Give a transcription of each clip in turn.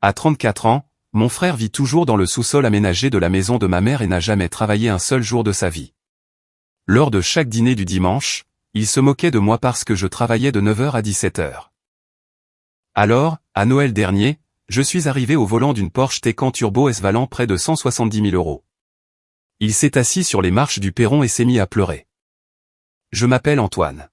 À 34 ans, mon frère vit toujours dans le sous-sol aménagé de la maison de ma mère et n'a jamais travaillé un seul jour de sa vie. Lors de chaque dîner du dimanche, il se moquait de moi parce que je travaillais de 9 h à 17 h. Alors, à Noël dernier, je suis arrivé au volant d'une Porsche Taycan Turbo S valant près de 170 000 €. Il s'est assis sur les marches du perron et s'est mis à pleurer. Je m'appelle Antoine.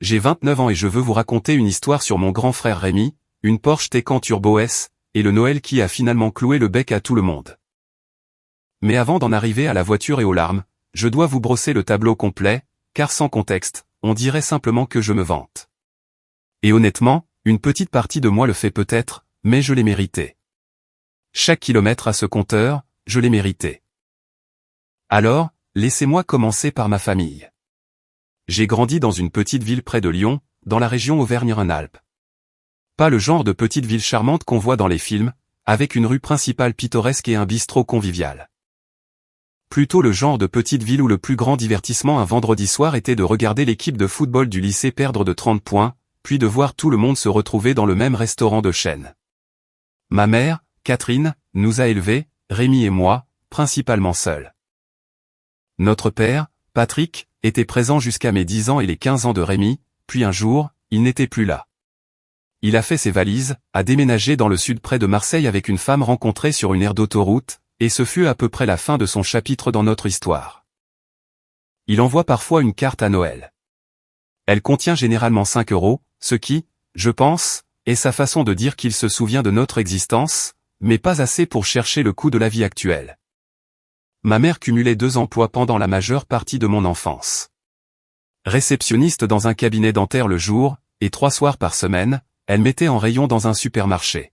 J'ai 29 ans et je veux vous raconter une histoire sur mon grand frère Rémi, une Porsche Taycan Turbo S, et le Noël qui a finalement cloué le bec à tout le monde. Mais avant d'en arriver à la voiture et aux larmes, je dois vous brosser le tableau complet, car sans contexte, on dirait simplement que je me vante. Et honnêtement, une petite partie de moi le fait peut-être, mais je l'ai mérité. Chaque kilomètre à ce compteur, je l'ai mérité. Alors, laissez-moi commencer par ma famille. J'ai grandi dans une petite ville près de Lyon, dans la région Auvergne-Rhône-Alpes. Pas le genre de petite ville charmante qu'on voit dans les films, avec une rue principale pittoresque et un bistrot convivial. Plutôt le genre de petite ville où le plus grand divertissement un vendredi soir était de regarder l'équipe de football du lycée perdre de 30 points, puis de voir tout le monde se retrouver dans le même restaurant de chaîne. Ma mère, Catherine, nous a élevés, Rémi et moi, principalement seuls. Notre père, Patrick, était présent jusqu'à mes 10 ans et les 15 ans de Rémi, puis un jour, il n'était plus là. Il a fait ses valises, a déménagé dans le sud près de Marseille avec une femme rencontrée sur une aire d'autoroute, et ce fut à peu près la fin de son chapitre dans notre histoire. Il envoie parfois une carte à Noël. Elle contient généralement 5 €, ce qui, je pense, est sa façon de dire qu'il se souvient de notre existence, mais pas assez pour chercher le coût de la vie actuelle. Ma mère cumulait 2 emplois pendant la majeure partie de mon enfance. Réceptionniste dans un cabinet dentaire le jour, et 3 soirs par semaine, elle mettait en rayon dans un supermarché.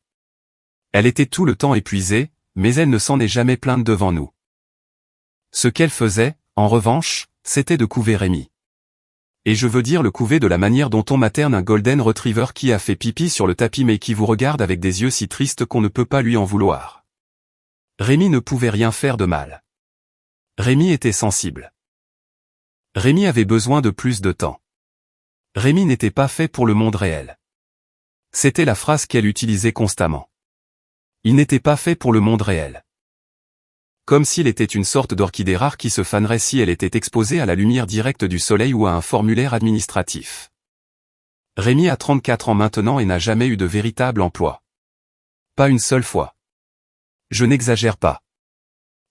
Elle était tout le temps épuisée, mais elle ne s'en est jamais plainte devant nous. Ce qu'elle faisait, en revanche, c'était de couver Rémi. Et je veux dire le couver de la manière dont on materne un golden retriever qui a fait pipi sur le tapis mais qui vous regarde avec des yeux si tristes qu'on ne peut pas lui en vouloir. Rémi ne pouvait rien faire de mal. Rémi était sensible. Rémi avait besoin de plus de temps. Rémi n'était pas fait pour le monde réel. C'était la phrase qu'elle utilisait constamment. Il n'était pas fait pour le monde réel. Comme s'il était une sorte d'orchidée rare qui se fanerait si elle était exposée à la lumière directe du soleil ou à un formulaire administratif. Rémi a 34 ans maintenant et n'a jamais eu de véritable emploi. Pas une seule fois. Je n'exagère pas.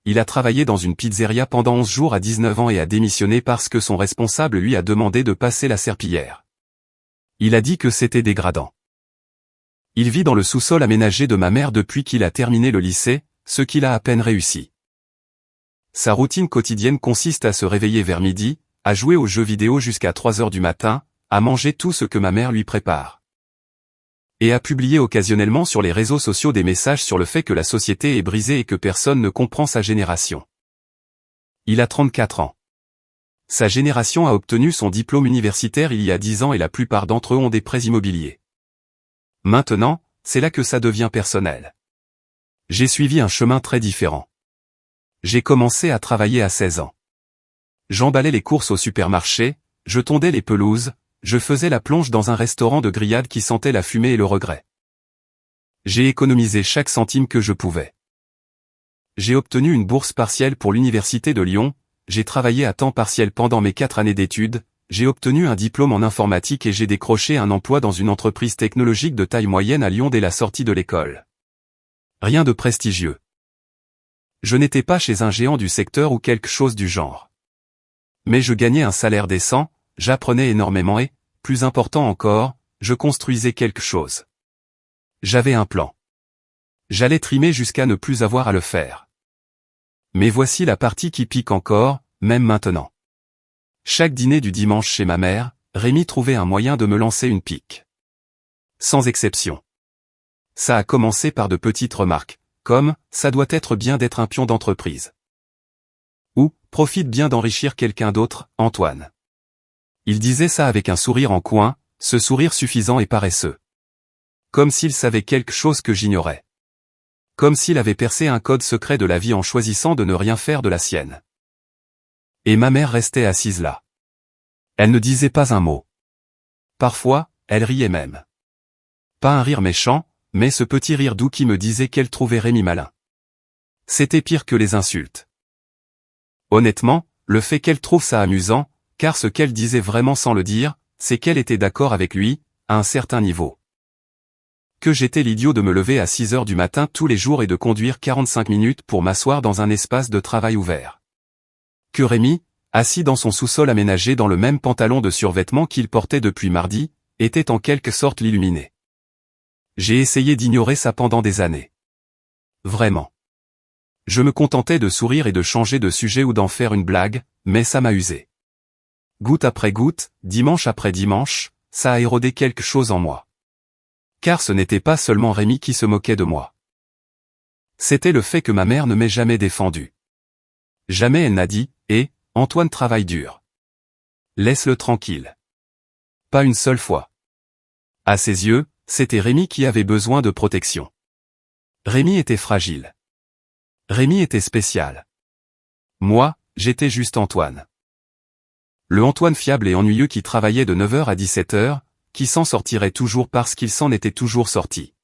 Il a travaillé dans une pizzeria pendant 11 jours à 19 ans et a démissionné parce que son responsable lui a demandé de passer la serpillière. Il a dit que c'était dégradant. Il vit dans le sous-sol aménagé de ma mère depuis qu'il a terminé le lycée, ce qu'il a à peine réussi. Sa routine quotidienne consiste à se réveiller vers midi, à jouer aux jeux vidéo jusqu'à 3 h du matin, à manger tout ce que ma mère lui prépare. Et à publier occasionnellement sur les réseaux sociaux des messages sur le fait que la société est brisée et que personne ne comprend sa génération. Il a 34 ans. Sa génération a obtenu son diplôme universitaire il y a 10 ans et la plupart d'entre eux ont des prêts immobiliers. Maintenant, c'est là que ça devient personnel. J'ai suivi un chemin très différent. J'ai commencé à travailler à 16 ans. J'emballais les courses au supermarché, je tondais les pelouses, je faisais la plonge dans un restaurant de grillades qui sentait la fumée et le regret. J'ai économisé chaque centime que je pouvais. J'ai obtenu une bourse partielle pour l'université de Lyon, j'ai travaillé à temps partiel pendant mes 4 années d'études, j'ai obtenu un diplôme en informatique et j'ai décroché un emploi dans une entreprise technologique de taille moyenne à Lyon dès la sortie de l'école. Rien de prestigieux. Je n'étais pas chez un géant du secteur ou quelque chose du genre. Mais je gagnais un salaire décent, j'apprenais énormément et, plus important encore, je construisais quelque chose. J'avais un plan. J'allais trimer jusqu'à ne plus avoir à le faire. Mais voici la partie qui pique encore, même maintenant. Chaque dîner du dimanche chez ma mère, Rémi trouvait un moyen de me lancer une pique. Sans exception. Ça a commencé par de petites remarques, comme « ça doit être bien d'être un pion d'entreprise ». Ou « profite bien d'enrichir quelqu'un d'autre, Antoine ». Il disait ça avec un sourire en coin, ce sourire suffisant et paresseux. Comme s'il savait quelque chose que j'ignorais. Comme s'il avait percé un code secret de la vie en choisissant de ne rien faire de la sienne. Et ma mère restait assise là. Elle ne disait pas un mot. Parfois, elle riait même. Pas un rire méchant, mais ce petit rire doux qui me disait qu'elle trouvait Rémi malin. C'était pire que les insultes. Honnêtement, le fait qu'elle trouve ça amusant, car ce qu'elle disait vraiment sans le dire, c'est qu'elle était d'accord avec lui, à un certain niveau. Que j'étais l'idiot de me lever à 6 heures du matin tous les jours et de conduire 45 minutes pour m'asseoir dans un espace de travail ouvert. Que Rémi, assis dans son sous-sol aménagé dans le même pantalon de survêtement qu'il portait depuis mardi, était en quelque sorte l'illuminé. J'ai essayé d'ignorer ça pendant des années. Vraiment. Je me contentais de sourire et de changer de sujet ou d'en faire une blague, mais ça m'a usé. Goutte après goutte, dimanche après dimanche, ça a érodé quelque chose en moi. Car ce n'était pas seulement Rémi qui se moquait de moi. C'était le fait que ma mère ne m'ait jamais défendu. Jamais elle n'a dit « Eh, Antoine travaille dur. Laisse-le tranquille. » Pas une seule fois. À ses yeux, c'était Rémi qui avait besoin de protection. Rémi était fragile. Rémi était spécial. Moi, j'étais juste Antoine. Le Antoine fiable et ennuyeux qui travaillait de 9h à 17h, qui s'en sortirait toujours parce qu'il s'en était toujours sorti.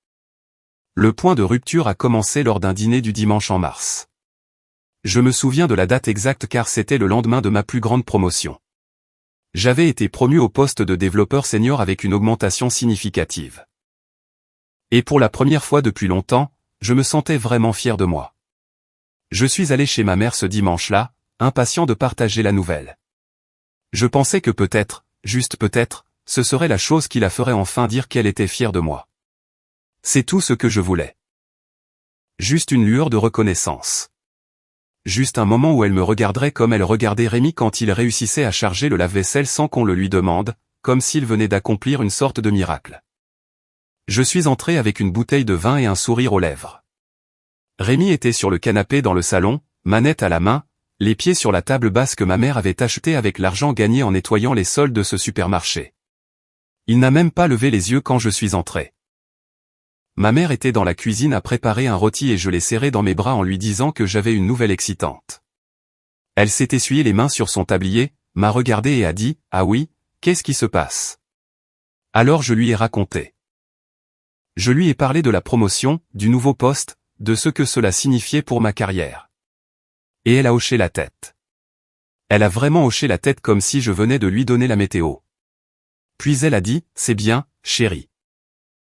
Le point de rupture a commencé lors d'un dîner du dimanche en mars. Je me souviens de la date exacte car c'était le lendemain de ma plus grande promotion. J'avais été promu au poste de développeur senior avec une augmentation significative. Et pour la première fois depuis longtemps, je me sentais vraiment fier de moi. Je suis allé chez ma mère ce dimanche-là, impatient de partager la nouvelle. Je pensais que peut-être, juste peut-être, ce serait la chose qui la ferait enfin dire qu'elle était fière de moi. C'est tout ce que je voulais. Juste une lueur de reconnaissance. Juste un moment où elle me regarderait comme elle regardait Rémi quand il réussissait à charger le lave-vaisselle sans qu'on le lui demande, comme s'il venait d'accomplir une sorte de miracle. Je suis entré avec une bouteille de vin et un sourire aux lèvres. Rémi était sur le canapé dans le salon, manette à la main, les pieds sur la table basse que ma mère avait achetée avec l'argent gagné en nettoyant les soldes de ce supermarché. Il n'a même pas levé les yeux quand je suis entré. Ma mère était dans la cuisine à préparer un rôti et je l'ai serré dans mes bras en lui disant que j'avais une nouvelle excitante. Elle s'est essuyée les mains sur son tablier, m'a regardé et a dit « Ah oui, qu'est-ce qui se passe ?» Alors je lui ai raconté. Je lui ai parlé de la promotion, du nouveau poste, de ce que cela signifiait pour ma carrière. Et elle a hoché la tête. Elle a vraiment hoché la tête comme si je venais de lui donner la météo. Puis elle a dit « C'est bien, chérie.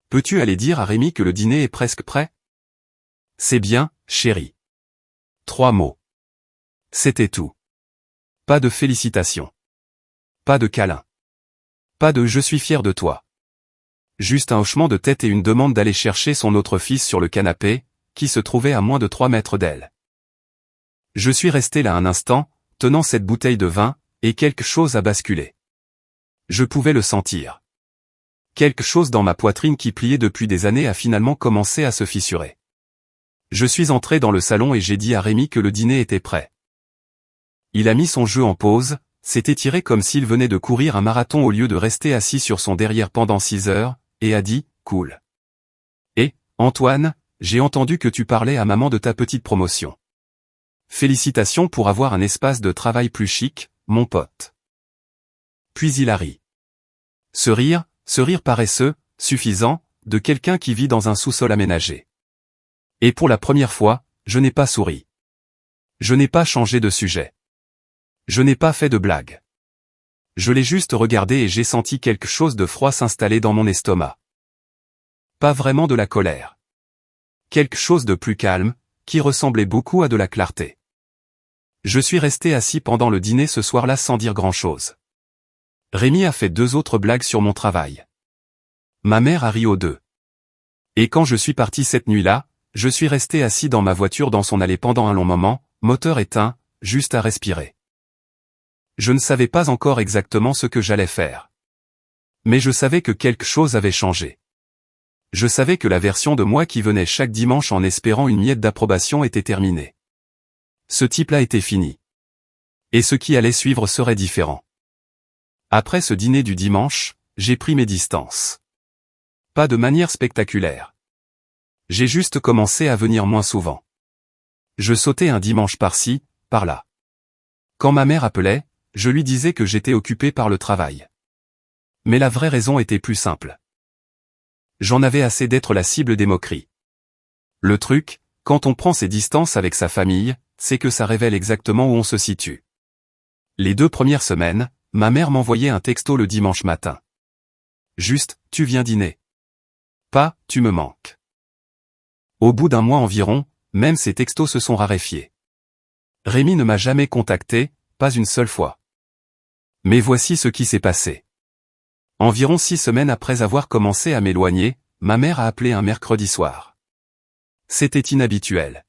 Peux-tu aller dire à Rémi que le dîner est presque prêt ? » C'est bien, chérie. 3 mots. C'était tout. Pas de félicitations. Pas de câlin. Pas de « je suis fier de toi ». Juste un hochement de tête et une demande d'aller chercher son autre fils sur le canapé, qui se trouvait à moins de 3 mètres d'elle. Je suis resté là un instant, tenant cette bouteille de vin, et quelque chose a basculé. Je pouvais le sentir. Quelque chose dans ma poitrine qui pliait depuis des années a finalement commencé à se fissurer. Je suis entré dans le salon et j'ai dit à Rémi que le dîner était prêt. Il a mis son jeu en pause, s'est étiré comme s'il venait de courir un marathon au lieu de rester assis sur son derrière pendant 6 heures, et a dit « Cool. Et, Antoine, j'ai entendu que tu parlais à maman de ta petite promotion. Félicitations pour avoir un espace de travail plus chic, mon pote. » Puis il a ri. Ce rire paresseux, suffisant, de quelqu'un qui vit dans un sous-sol aménagé. Et pour la première fois, je n'ai pas souri. Je n'ai pas changé de sujet. Je n'ai pas fait de blague. Je l'ai juste regardé et j'ai senti quelque chose de froid s'installer dans mon estomac. Pas vraiment de la colère. Quelque chose de plus calme, qui ressemblait beaucoup à de la clarté. Je suis resté assis pendant le dîner ce soir-là sans dire grand-chose. Rémi a fait 2 autres blagues sur mon travail. Ma mère a ri aux 2. Et quand je suis parti cette nuit-là, je suis resté assis dans ma voiture dans son allée pendant un long moment, moteur éteint, juste à respirer. Je ne savais pas encore exactement ce que j'allais faire. Mais je savais que quelque chose avait changé. Je savais que la version de moi qui venait chaque dimanche en espérant une miette d'approbation était terminée. Ce type-là était fini. Et ce qui allait suivre serait différent. Après ce dîner du dimanche, j'ai pris mes distances. Pas de manière spectaculaire. J'ai juste commencé à venir moins souvent. Je sautais un dimanche par-ci, par-là. Quand ma mère appelait, je lui disais que j'étais occupé par le travail. Mais la vraie raison était plus simple. J'en avais assez d'être la cible des moqueries. Le truc, quand on prend ses distances avec sa famille, c'est que ça révèle exactement où on se situe. Les 2 premières semaines, ma mère m'envoyait un texto le dimanche matin. Juste, tu viens dîner. Pas, tu me manques. Au bout d'un mois environ, même ces textos se sont raréfiés. Rémi ne m'a jamais contacté, pas une seule fois. Mais voici ce qui s'est passé. Environ 6 semaines après avoir commencé à m'éloigner, ma mère a appelé un mercredi soir. C'était inhabituel.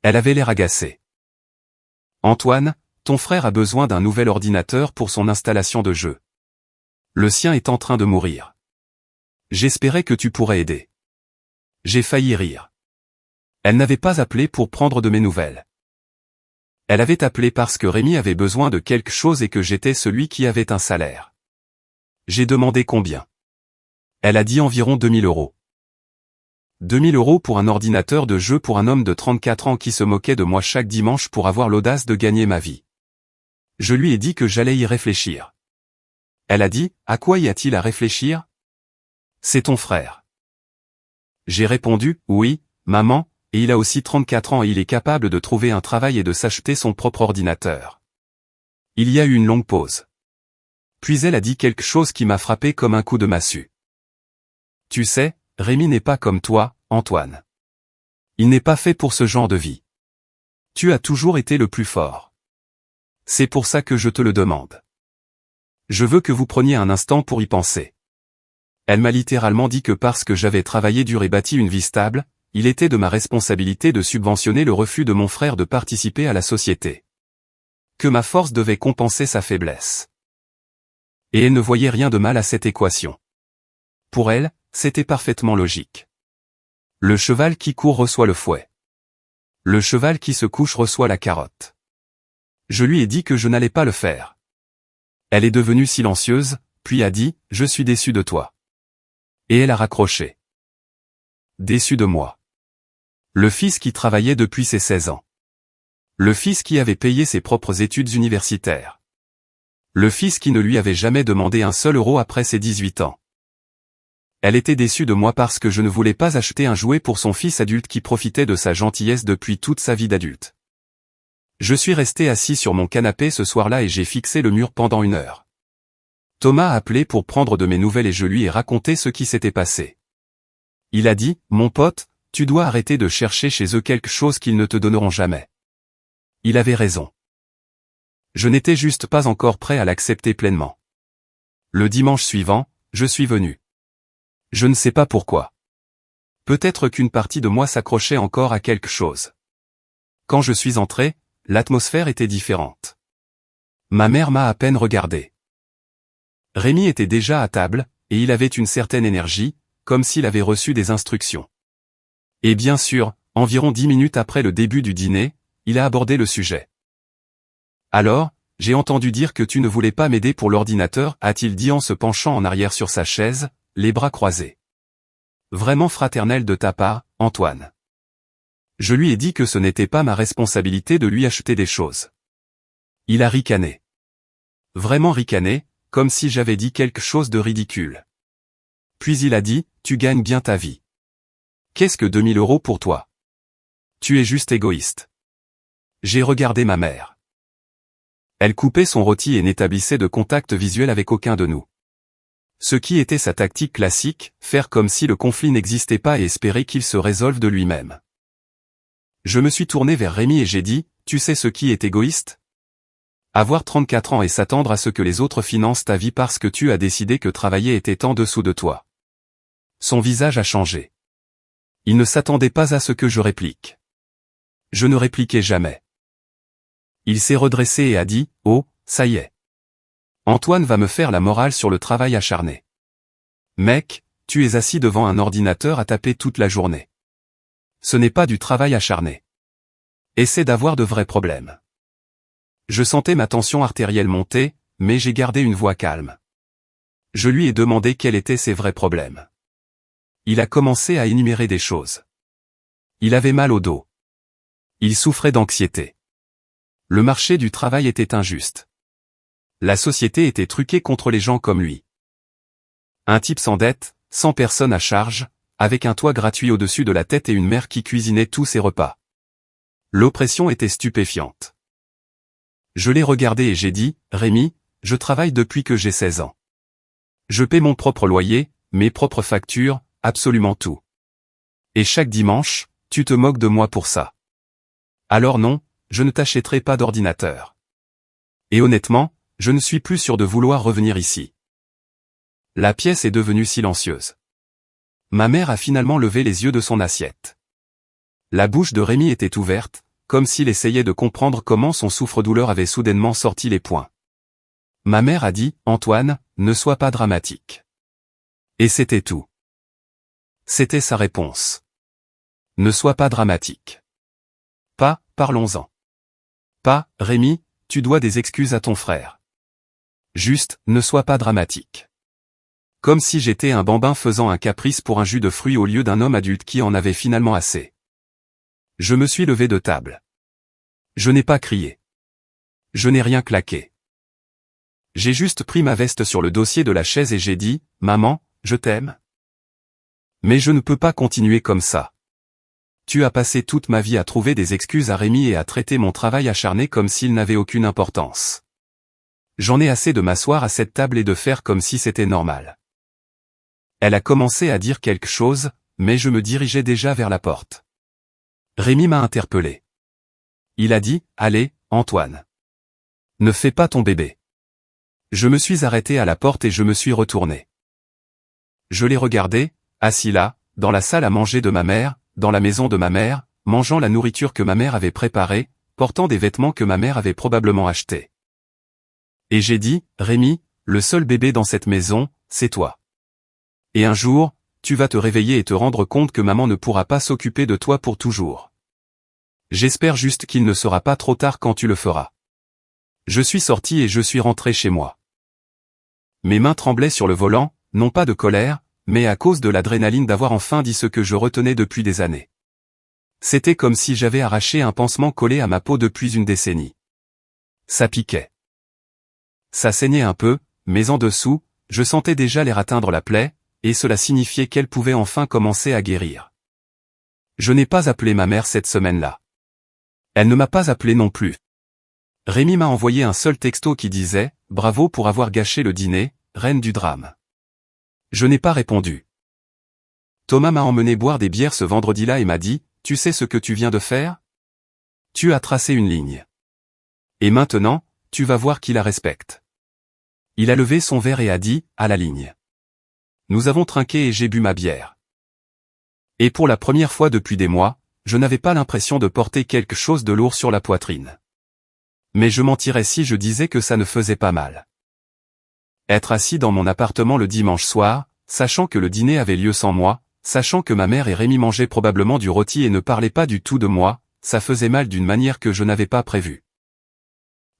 Elle avait l'air agacée. Antoine, ton frère a besoin d'un nouvel ordinateur pour son installation de jeu. Le sien est en train de mourir. J'espérais que tu pourrais aider. J'ai failli rire. Elle n'avait pas appelé pour prendre de mes nouvelles. Elle avait appelé parce que Rémi avait besoin de quelque chose et que j'étais celui qui avait un salaire. J'ai demandé combien. Elle a dit environ 2000 €. 2000 € pour un ordinateur de jeu pour un homme de 34 ans qui se moquait de moi chaque dimanche pour avoir l'audace de gagner ma vie. Je lui ai dit que j'allais y réfléchir. Elle a dit, à quoi y a-t-il à réfléchir? C'est ton frère. J'ai répondu, oui, maman, et il a aussi 34 ans et il est capable de trouver un travail et de s'acheter son propre ordinateur. Il y a eu une longue pause. Puis elle a dit quelque chose qui m'a frappé comme un coup de massue. Tu sais, Rémi n'est pas comme toi, Antoine. Il n'est pas fait pour ce genre de vie. Tu as toujours été le plus fort. C'est pour ça que je te le demande. Je veux que vous preniez un instant pour y penser. Elle m'a littéralement dit que parce que j'avais travaillé dur et bâti une vie stable, il était de ma responsabilité de subventionner le refus de mon frère de participer à la société. Que ma force devait compenser sa faiblesse. Et elle ne voyait rien de mal à cette équation. Pour elle, c'était parfaitement logique. Le cheval qui court reçoit le fouet. Le cheval qui se couche reçoit la carotte. Je lui ai dit que je n'allais pas le faire. Elle est devenue silencieuse, puis a dit, « Je suis déçue de toi. » Et elle a raccroché. Déçue de moi. Le fils qui travaillait depuis ses 16 ans. Le fils qui avait payé ses propres études universitaires. Le fils qui ne lui avait jamais demandé un seul euro après ses 18 ans. Elle était déçue de moi parce que je ne voulais pas acheter un jouet pour son fils adulte qui profitait de sa gentillesse depuis toute sa vie d'adulte. Je suis resté assis sur mon canapé ce soir-là et j'ai fixé le mur pendant 1 heure. Thomas a appelé pour prendre de mes nouvelles et je lui ai raconté ce qui s'était passé. Il a dit, « Mon pote, tu dois arrêter de chercher chez eux quelque chose qu'ils ne te donneront jamais. » Il avait raison. Je n'étais juste pas encore prêt à l'accepter pleinement. Le dimanche suivant, je suis venu. Je ne sais pas pourquoi. Peut-être qu'une partie de moi s'accrochait encore à quelque chose. Quand je suis entré, l'atmosphère était différente. Ma mère m'a à peine regardé. Rémi était déjà à table, et il avait une certaine énergie, comme s'il avait reçu des instructions. Et bien sûr, environ 10 minutes après le début du dîner, il a abordé le sujet. Alors, j'ai entendu dire que tu ne voulais pas m'aider pour l'ordinateur, a-t-il dit en se penchant en arrière sur sa chaise, les bras croisés. Vraiment fraternel de ta part, Antoine. Je lui ai dit que ce n'était pas ma responsabilité de lui acheter des choses. Il a ricané. Vraiment ricané, comme si j'avais dit quelque chose de ridicule. Puis il a dit, tu gagnes bien ta vie. Qu'est-ce que 2000 € pour toi? Tu es juste égoïste. J'ai regardé ma mère. Elle coupait son rôti et n'établissait de contact visuel avec aucun de nous. Ce qui était sa tactique classique, faire comme si le conflit n'existait pas et espérer qu'il se résolve de lui-même. Je me suis tourné vers Rémi et j'ai dit, tu sais ce qui est égoïste? Avoir 34 ans et s'attendre à ce que les autres financent ta vie parce que tu as décidé que travailler était en dessous de toi. Son visage a changé. Il ne s'attendait pas à ce que je réplique. Je ne répliquais jamais. Il s'est redressé et a dit, oh, ça y est. Antoine va me faire la morale sur le travail acharné. Mec, tu es assis devant un ordinateur à taper toute la journée. Ce n'est pas du travail acharné. Essaie d'avoir de vrais problèmes. Je sentais ma tension artérielle monter, mais j'ai gardé une voix calme. Je lui ai demandé quels étaient ses vrais problèmes. Il a commencé à énumérer des choses. Il avait mal au dos. Il souffrait d'anxiété. Le marché du travail était injuste. La société était truquée contre les gens comme lui. Un type sans dette, sans personne à charge, avec un toit gratuit au-dessus de la tête et une mère qui cuisinait tous ses repas. L'oppression était stupéfiante. Je l'ai regardé et j'ai dit, Rémi, je travaille depuis que j'ai 16 ans. Je paie mon propre loyer, mes propres factures, absolument tout. Et chaque dimanche, tu te moques de moi pour ça. Alors non, je ne t'achèterai pas d'ordinateur. Et honnêtement, je ne suis plus sûr de vouloir revenir ici. La pièce est devenue silencieuse. Ma mère a finalement levé les yeux de son assiette. La bouche de Rémi était ouverte, comme s'il essayait de comprendre comment son souffre-douleur avait soudainement sorti les poings. Ma mère a dit, Antoine, ne sois pas dramatique. Et c'était tout. C'était sa réponse. Ne sois pas dramatique. Pas, parlons-en. Pas, Rémi, tu dois des excuses à ton frère. Juste, ne sois pas dramatique. Comme si j'étais un bambin faisant un caprice pour un jus de fruits au lieu d'un homme adulte qui en avait finalement assez. Je me suis levé de table. Je n'ai pas crié. Je n'ai rien claqué. J'ai juste pris ma veste sur le dossier de la chaise et j'ai dit, Maman, je t'aime. Mais je ne peux pas continuer comme ça. Tu as passé toute ma vie à trouver des excuses à Rémi et à traiter mon travail acharné comme s'il n'avait aucune importance. J'en ai assez de m'asseoir à cette table et de faire comme si c'était normal. Elle a commencé à dire quelque chose, mais je me dirigeais déjà vers la porte. Rémi m'a interpellé. Il a dit, allez, Antoine. Ne fais pas ton bébé. Je me suis arrêté à la porte et je me suis retourné. Je l'ai regardé, assis là, dans la salle à manger de ma mère, dans la maison de ma mère, mangeant la nourriture que ma mère avait préparée, portant des vêtements que ma mère avait probablement achetés. Et j'ai dit, Rémi, le seul bébé dans cette maison, c'est toi. Et un jour, tu vas te réveiller et te rendre compte que maman ne pourra pas s'occuper de toi pour toujours. J'espère juste qu'il ne sera pas trop tard quand tu le feras. Je suis sorti et je suis rentré chez moi. Mes mains tremblaient sur le volant, non pas de colère, mais à cause de l'adrénaline d'avoir enfin dit ce que je retenais depuis des années. C'était comme si j'avais arraché un pansement collé à ma peau depuis une décennie. Ça piquait. Ça saignait un peu, mais en dessous, je sentais déjà l'air atteindre la plaie, et cela signifiait qu'elle pouvait enfin commencer à guérir. Je n'ai pas appelé ma mère cette semaine-là. Elle ne m'a pas appelé non plus. Rémi m'a envoyé un seul texto qui disait « Bravo pour avoir gâché le dîner, reine du drame ». Je n'ai pas répondu. Thomas m'a emmené boire des bières ce vendredi-là et m'a dit « Tu sais ce que tu viens de faire ? Tu as tracé une ligne. Et maintenant, tu vas voir qui la respecte. » Il a levé son verre et a dit « À la ligne ». Nous avons trinqué et j'ai bu ma bière. Et pour la première fois depuis des mois, je n'avais pas l'impression de porter quelque chose de lourd sur la poitrine. Mais je mentirais si je disais que ça ne faisait pas mal. Être assis dans mon appartement le dimanche soir, sachant que le dîner avait lieu sans moi, sachant que ma mère et Rémi mangeaient probablement du rôti et ne parlaient pas du tout de moi, ça faisait mal d'une manière que je n'avais pas prévue.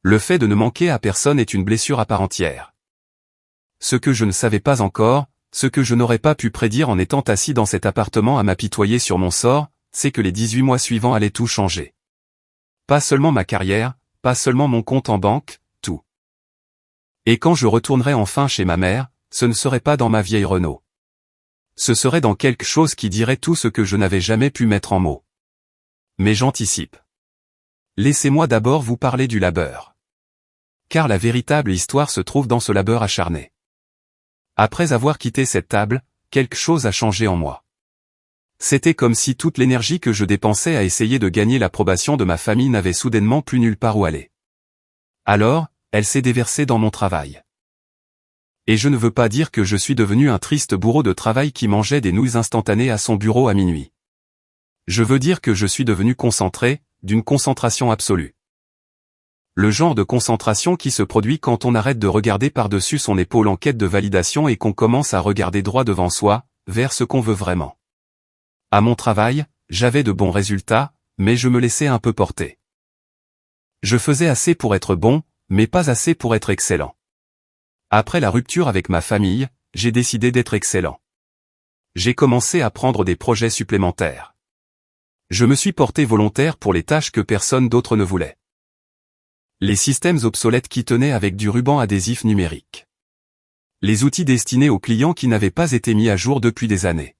Le fait de ne manquer à personne est une blessure à part entière. Ce que je ne savais pas encore, ce que je n'aurais pas pu prédire en étant assis dans cet appartement à m'apitoyer sur mon sort, c'est que les 18 mois suivants allaient tout changer. Pas seulement ma carrière, pas seulement mon compte en banque, tout. Et quand je retournerais enfin chez ma mère, ce ne serait pas dans ma vieille Renault. Ce serait dans quelque chose qui dirait tout ce que je n'avais jamais pu mettre en mots. Mais j'anticipe. Laissez-moi d'abord vous parler du labeur. Car la véritable histoire se trouve dans ce labeur acharné. Après avoir quitté cette table, quelque chose a changé en moi. C'était comme si toute l'énergie que je dépensais à essayer de gagner l'approbation de ma famille n'avait soudainement plus nulle part où aller. Alors, elle s'est déversée dans mon travail. Et je ne veux pas dire que je suis devenu un triste bourreau de travail qui mangeait des nouilles instantanées à son bureau à minuit. Je veux dire que je suis devenu concentré, d'une concentration absolue. Le genre de concentration qui se produit quand on arrête de regarder par-dessus son épaule en quête de validation et qu'on commence à regarder droit devant soi, vers ce qu'on veut vraiment. À mon travail, j'avais de bons résultats, mais je me laissais un peu porter. Je faisais assez pour être bon, mais pas assez pour être excellent. Après la rupture avec ma famille, j'ai décidé d'être excellent. J'ai commencé à prendre des projets supplémentaires. Je me suis porté volontaire pour les tâches que personne d'autre ne voulait. Les systèmes obsolètes qui tenaient avec du ruban adhésif numérique. Les outils destinés aux clients qui n'avaient pas été mis à jour depuis des années.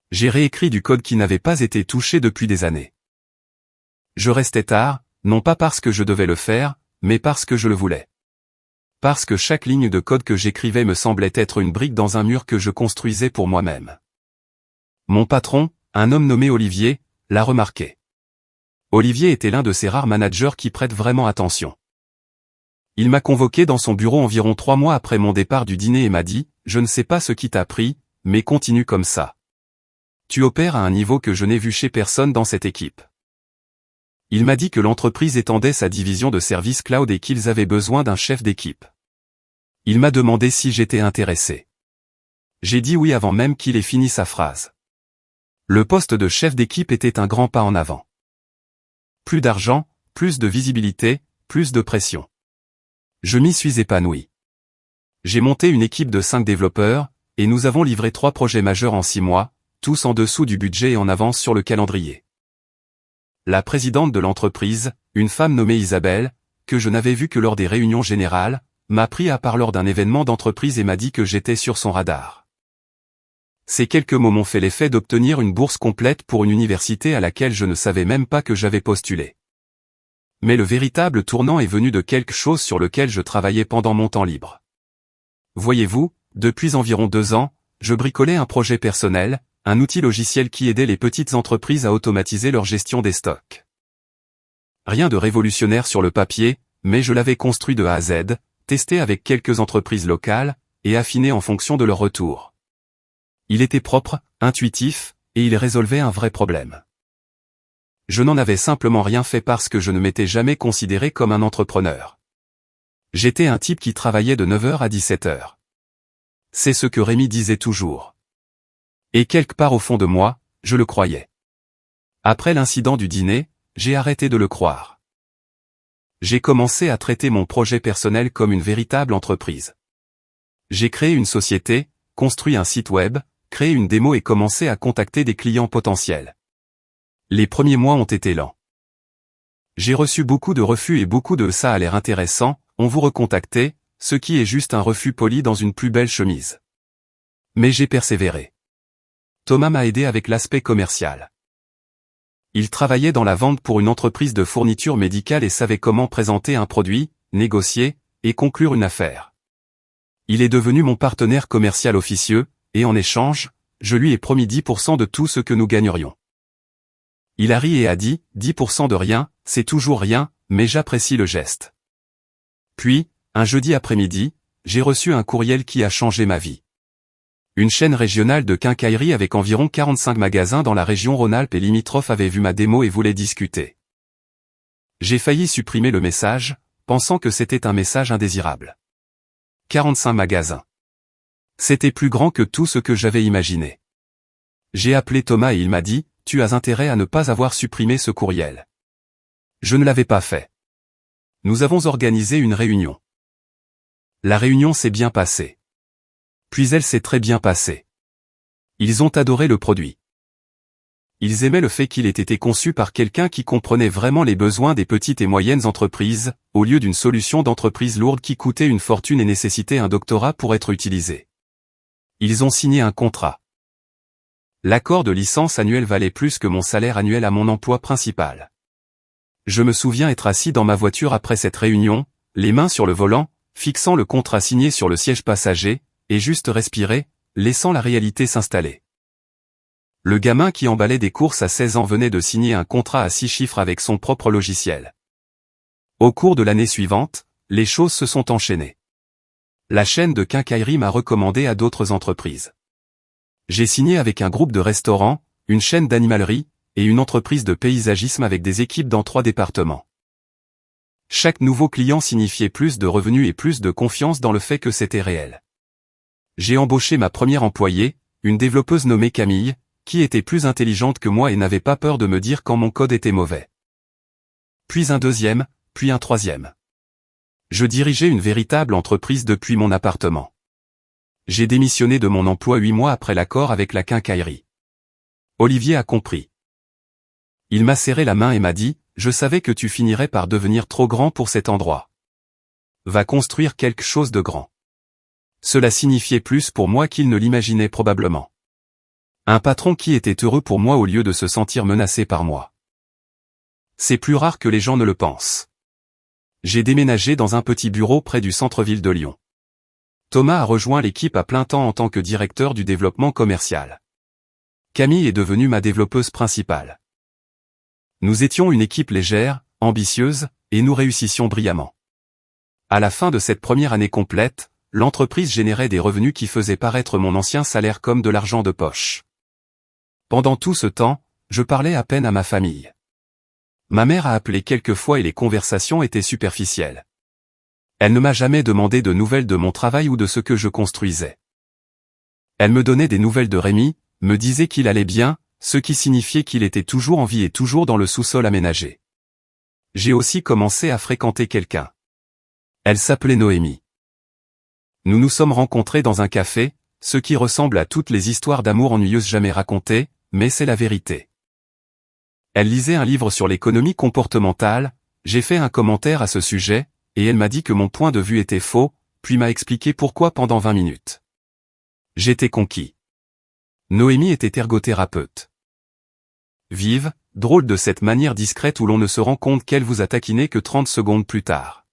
J'ai réécrit du code qui n'avait pas été touché depuis des années. Je restais tard, non pas parce que je devais le faire, mais parce que je le voulais. Parce que chaque ligne de code que j'écrivais me semblait être une brique dans un mur que je construisais pour moi-même. Mon patron, un homme nommé Olivier, l'a remarqué. Olivier était l'un de ces rares managers qui prêtent vraiment attention. Il m'a convoqué dans son bureau environ 3 mois après mon départ du dîner et m'a dit « Je ne sais pas ce qui t'a pris, mais continue comme ça. Tu opères à un niveau que je n'ai vu chez personne dans cette équipe. » Il m'a dit que l'entreprise étendait sa division de services cloud et qu'ils avaient besoin d'un chef d'équipe. Il m'a demandé si j'étais intéressé. J'ai dit oui avant même qu'il ait fini sa phrase. Le poste de chef d'équipe était un grand pas en avant. Plus d'argent, plus de visibilité, plus de pression. Je m'y suis épanoui. J'ai monté une équipe de 5 développeurs, et nous avons livré 3 projets majeurs en 6 mois, tous en dessous du budget et en avance sur le calendrier. La présidente de l'entreprise, une femme nommée Isabelle, que je n'avais vue que lors des réunions générales, m'a pris à part lors d'un événement d'entreprise et m'a dit que j'étais sur son radar. Ces quelques mots m'ont fait l'effet d'obtenir une bourse complète pour une université à laquelle je ne savais même pas que j'avais postulé. Mais le véritable tournant est venu de quelque chose sur lequel je travaillais pendant mon temps libre. Voyez-vous, depuis environ 2 ans, je bricolais un projet personnel, un outil logiciel qui aidait les petites entreprises à automatiser leur gestion des stocks. Rien de révolutionnaire sur le papier, mais je l'avais construit de A à Z, testé avec quelques entreprises locales, et affiné en fonction de leur retour. Il était propre, intuitif, et il résolvait un vrai problème. Je n'en avais simplement rien fait parce que je ne m'étais jamais considéré comme un entrepreneur. J'étais un type qui travaillait de 9h à 17h. C'est ce que Rémi disait toujours. Et quelque part au fond de moi, je le croyais. Après l'incident du dîner, j'ai arrêté de le croire. J'ai commencé à traiter mon projet personnel comme une véritable entreprise. J'ai créé une société, construit un site web, créé une démo et commencé à contacter des clients potentiels. Les premiers mois ont été lents. J'ai reçu beaucoup de refus et beaucoup de « ça a l'air intéressant, on vous recontactait », ce qui est juste un refus poli dans une plus belle chemise. Mais j'ai persévéré. Thomas m'a aidé avec l'aspect commercial. Il travaillait dans la vente pour une entreprise de fourniture médicale et savait comment présenter un produit, négocier, et conclure une affaire. Il est devenu mon partenaire commercial officieux, et en échange, je lui ai promis 10% de tout ce que nous gagnerions. Il a ri et a dit, 10% de rien, c'est toujours rien, mais j'apprécie le geste. Puis, un jeudi après-midi, j'ai reçu un courriel qui a changé ma vie. Une chaîne régionale de quincaillerie avec environ 45 magasins dans la région Rhône-Alpes et limitrophes avait vu ma démo et voulait discuter. J'ai failli supprimer le message, pensant que c'était un message indésirable. 45 magasins. C'était plus grand que tout ce que j'avais imaginé. J'ai appelé Thomas et il m'a dit, « Tu as intérêt à ne pas avoir supprimé ce courriel. » Je ne l'avais pas fait. Nous avons organisé une réunion. La réunion s'est bien passée. Puis elle s'est très bien passée. Ils ont adoré le produit. Ils aimaient le fait qu'il ait été conçu par quelqu'un qui comprenait vraiment les besoins des petites et moyennes entreprises, au lieu d'une solution d'entreprise lourde qui coûtait une fortune et nécessitait un doctorat pour être utilisée. Ils ont signé un contrat. L'accord de licence annuelle valait plus que mon salaire annuel à mon emploi principal. Je me souviens être assis dans ma voiture après cette réunion, les mains sur le volant, fixant le contrat signé sur le siège passager, et juste respirer, laissant la réalité s'installer. Le gamin qui emballait des courses à 16 ans venait de signer un contrat à 6 chiffres avec son propre logiciel. Au cours de l'année suivante, les choses se sont enchaînées. La chaîne de quincaillerie m'a recommandé à d'autres entreprises. J'ai signé avec un groupe de restaurants, une chaîne d'animalerie, et une entreprise de paysagisme avec des équipes dans 3 départements. Chaque nouveau client signifiait plus de revenus et plus de confiance dans le fait que c'était réel. J'ai embauché ma première employée, une développeuse nommée Camille, qui était plus intelligente que moi et n'avait pas peur de me dire quand mon code était mauvais. Puis un deuxième, puis un troisième. Je dirigeais une véritable entreprise depuis mon appartement. J'ai démissionné de mon emploi 8 mois après l'accord avec la quincaillerie. Olivier a compris. Il m'a serré la main et m'a dit, « Je savais que tu finirais par devenir trop grand pour cet endroit. Va construire quelque chose de grand. Cela signifiait plus pour moi qu'il ne l'imaginait probablement. Un patron qui était heureux pour moi au lieu de se sentir menacé par moi. C'est plus rare que les gens ne le pensent. J'ai déménagé dans un petit bureau près du centre-ville de Lyon. Thomas a rejoint l'équipe à plein temps en tant que directeur du développement commercial. Camille est devenue ma développeuse principale. Nous étions une équipe légère, ambitieuse, et nous réussissions brillamment. À la fin de cette première année complète, l'entreprise générait des revenus qui faisaient paraître mon ancien salaire comme de l'argent de poche. Pendant tout ce temps, je parlais à peine à ma famille. Ma mère a appelé quelques fois et les conversations étaient superficielles. Elle ne m'a jamais demandé de nouvelles de mon travail ou de ce que je construisais. Elle me donnait des nouvelles de Rémi, me disait qu'il allait bien, ce qui signifiait qu'il était toujours en vie et toujours dans le sous-sol aménagé. J'ai aussi commencé à fréquenter quelqu'un. Elle s'appelait Noémie. Nous nous sommes rencontrés dans un café, ce qui ressemble à toutes les histoires d'amour ennuyeuses jamais racontées, mais c'est la vérité. Elle lisait un livre sur l'économie comportementale, j'ai fait un commentaire à ce sujet, et elle m'a dit que mon point de vue était faux, puis m'a expliqué pourquoi pendant 20 minutes. J'étais conquis. Noémie était ergothérapeute. Vive, drôle de cette manière discrète où l'on ne se rend compte qu'elle vous a taquiné que 30 secondes plus tard.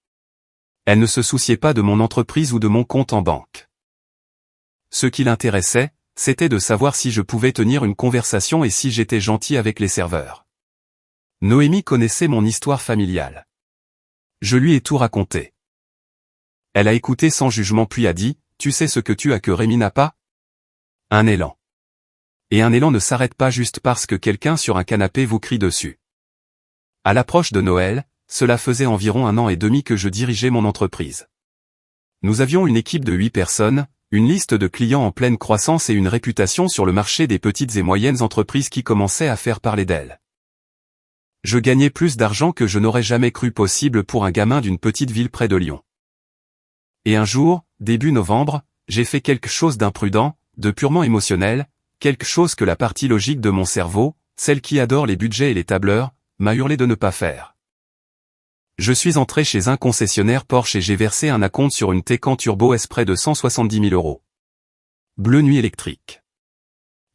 Elle ne se souciait pas de mon entreprise ou de mon compte en banque. Ce qui l'intéressait, c'était de savoir si je pouvais tenir une conversation et si j'étais gentil avec les serveurs. Noémie connaissait mon histoire familiale. Je lui ai tout raconté. Elle a écouté sans jugement puis a dit, « Tu sais ce que tu as que Rémi n'a pas ?» Un élan. Et un élan ne s'arrête pas juste parce que quelqu'un sur un canapé vous crie dessus. À l'approche de Noël, cela faisait environ 1 an et demi que je dirigeais mon entreprise. Nous avions une équipe de 8 personnes, une liste de clients en pleine croissance et une réputation sur le marché des petites et moyennes entreprises qui commençaient à faire parler d'elles. Je gagnais plus d'argent que je n'aurais jamais cru possible pour un gamin d'une petite ville près de Lyon. Et un jour, début novembre, j'ai fait quelque chose d'imprudent, de purement émotionnel, quelque chose que la partie logique de mon cerveau, celle qui adore les budgets et les tableurs, m'a hurlé de ne pas faire. Je suis entré chez un concessionnaire Porsche et j'ai versé un acompte sur une Taycan Turbo S près de 170 000 €. Bleu nuit électrique.